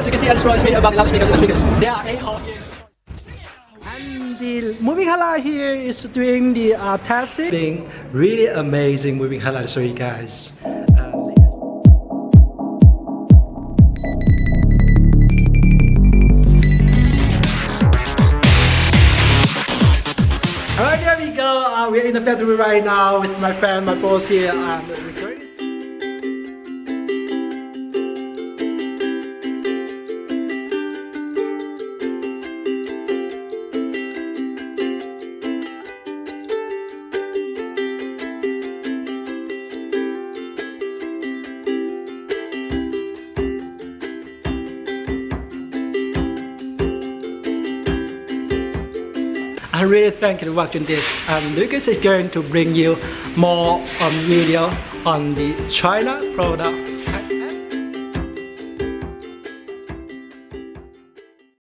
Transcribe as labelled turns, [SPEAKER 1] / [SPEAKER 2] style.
[SPEAKER 1] As you can see, Alice Pro is made about loudspeakers and speakers. There are 8 holes here. And the moving highlight here is doing the testing. Really amazing moving highlight to show you guys. Alright, there we go. We're in the factory right now with my friend, my boss here. I really thank you for watching this. Lucas is going to bring you more video on the China product